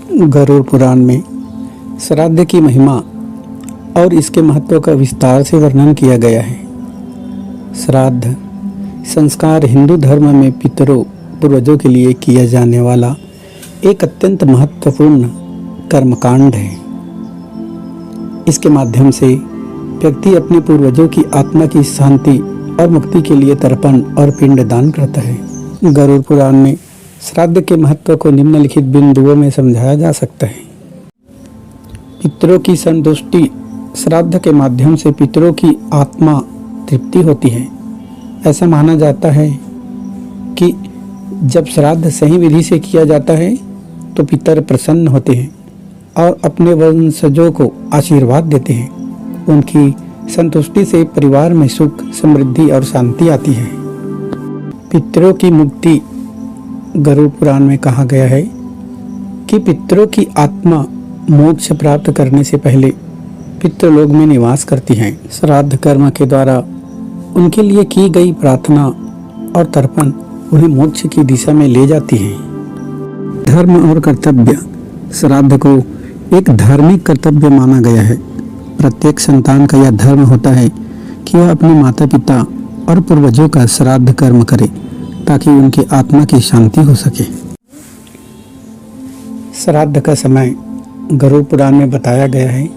गरुड़ पुराण में श्राद्ध की महिमा और इसके महत्व का विस्तार से वर्णन किया गया है। श्राद्ध संस्कार हिंदू धर्म में पितरों पूर्वजों के लिए किया जाने वाला एक अत्यंत महत्वपूर्ण कर्मकांड है। इसके माध्यम से व्यक्ति अपने पूर्वजों की आत्मा की शांति और मुक्ति के लिए तर्पण और पिंड दान करता है। गरुड़ पुराण में श्राद्ध के महत्व को निम्नलिखित बिंदुओं में समझाया जा सकता है। पितरों की संतुष्टि। श्राद्ध के माध्यम से पितरों की आत्मा तृप्ति होती है। ऐसा माना जाता है कि जब श्राद्ध सही विधि से किया जाता है तो पितर प्रसन्न होते हैं और अपने वंशजों को आशीर्वाद देते हैं। उनकी संतुष्टि से परिवार में सुख, समृद्धि और शांति आती है। पितरों की मुक्ति। गरुड़ पुराण में कहा गया है कि पितरों की आत्मा मोक्ष प्राप्त करने से पहले पितृलोक में निवास करती हैं। श्राद्ध कर्म के द्वारा उनके लिए की गई प्रार्थना और तर्पण उन्हें मोक्ष की दिशा में ले जाती है। धर्म और कर्तव्य। श्राद्ध को एक धार्मिक कर्तव्य माना गया है। प्रत्येक संतान का यह धर्म होता है कि वह अपने माता पिता और पूर्वजों का श्राद्ध कर्म करे ताकि उनकी आत्मा की शांति हो सके। श्राद्ध का समय गरुड़ पुराण में बताया गया है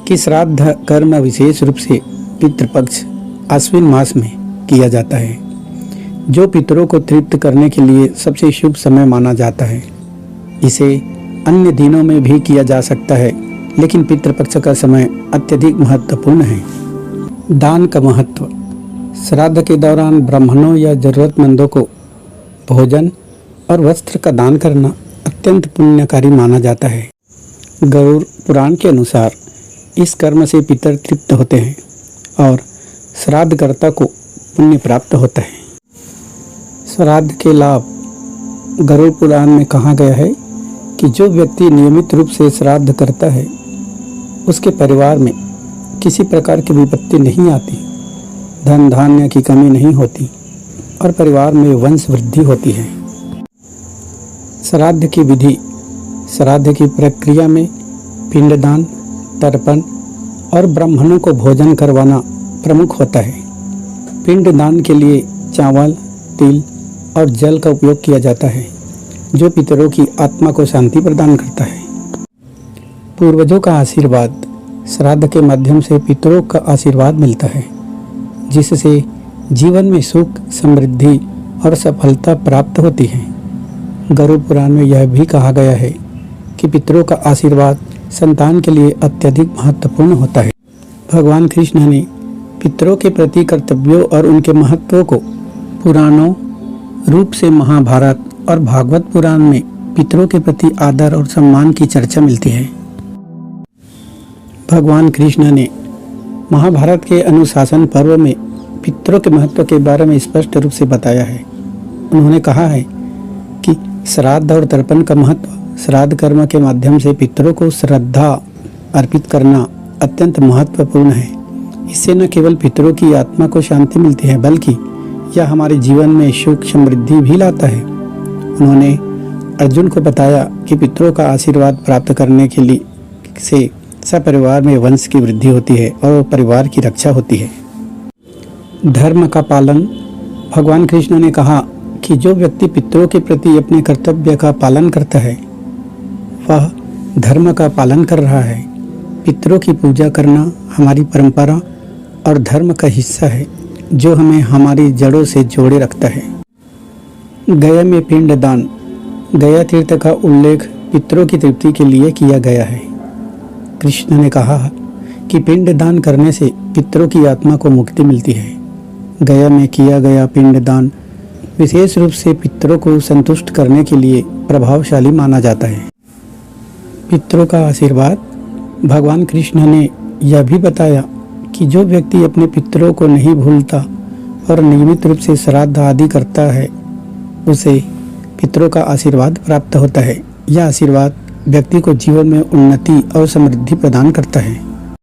कि श्राद्ध कर्म विशेष रूप से पितृपक्ष आश्विन मास में किया जाता है, जो पितरों को तृप्त करने के लिए सबसे शुभ समय माना जाता है। इसे अन्य दिनों में भी किया जा सकता है, लेकिन पितृपक्ष का समय अत्यधिक महत्वपूर्ण है। दान का महत्व। श्राद्ध के दौरान ब्राह्मणों या जरूरतमंदों को भोजन और वस्त्र का दान करना अत्यंत पुण्यकारी माना जाता है। गरुड़ पुराण के अनुसार इस कर्म से पितर तृप्त होते हैं और श्राद्धकर्ता को पुण्य प्राप्त होता है। श्राद्ध के लाभ। गरुड़ पुराण में कहा गया है कि जो व्यक्ति नियमित रूप से श्राद्ध करता है उसके परिवार में किसी प्रकार की विपत्ति नहीं आती, धन धान्य की कमी नहीं होती और परिवार में वंश वृद्धि होती है। श्राद्ध की विधि। श्राद्ध की प्रक्रिया में पिंडदान, तर्पण और ब्राह्मणों को भोजन करवाना प्रमुख होता है। पिंडदान के लिए चावल, तिल और जल का उपयोग किया जाता है, जो पितरों की आत्मा को शांति प्रदान करता है। पूर्वजों का आशीर्वाद। श्राद्ध के माध्यम से पितरों का आशीर्वाद मिलता है, जिससे जीवन में सुख, समृद्धि और सफलता प्राप्त होती है। गरुड़ पुराण में यह भी कहा गया है कि पितरों का आशीर्वाद संतान के लिए अत्यधिक महत्वपूर्ण होता है। भगवान कृष्ण ने पितरों के प्रति कर्तव्यों और उनके महत्व को पुराणों रूप से महाभारत और भागवत पुराण में पितरों के प्रति आदर और सम्मान की चर्चा मिलती है। भगवान कृष्ण ने महाभारत के अनुशासन पर्व में पितरों के महत्व के बारे में स्पष्ट रूप से बताया है। उन्होंने कहा है कि श्राद्ध और तर्पण का महत्व। श्राद्ध कर्म के माध्यम से पितरों को श्रद्धा अर्पित करना अत्यंत महत्वपूर्ण है। इससे न केवल पितरों की आत्मा को शांति मिलती है, बल्कि यह हमारे जीवन में सुख, समृद्धि भी लाता है। उन्होंने अर्जुन को बताया कि पितरों का आशीर्वाद प्राप्त करने के लिए से सपरिवार में वंश की वृद्धि होती है और परिवार की रक्षा होती है। धर्म का पालन। भगवान कृष्ण ने कहा कि जो व्यक्ति पितरों के प्रति अपने कर्तव्य का पालन करता है वह धर्म का पालन कर रहा है। पितरों की पूजा करना हमारी परंपरा और धर्म का हिस्सा है, जो हमें हमारी जड़ों से जोड़े रखता है। गया में पिंडदान। गया तीर्थ का उल्लेख पितरों की तृप्ति के लिए किया गया है। कृष्ण ने कहा कि पिंडदान करने से पितरों की आत्मा को मुक्ति मिलती है। गया में किया गया पिंडदान विशेष रूप से पितरों को संतुष्ट करने के लिए प्रभावशाली माना जाता है। पितरों का आशीर्वाद। भगवान कृष्ण ने यह भी बताया कि जो व्यक्ति अपने पितरों को नहीं भूलता और नियमित रूप से श्राद्ध आदि करता है उसे पितरों का आशीर्वाद प्राप्त होता है। यह आशीर्वाद व्यक्ति को जीवन में उन्नति और समृद्धि प्रदान करता है।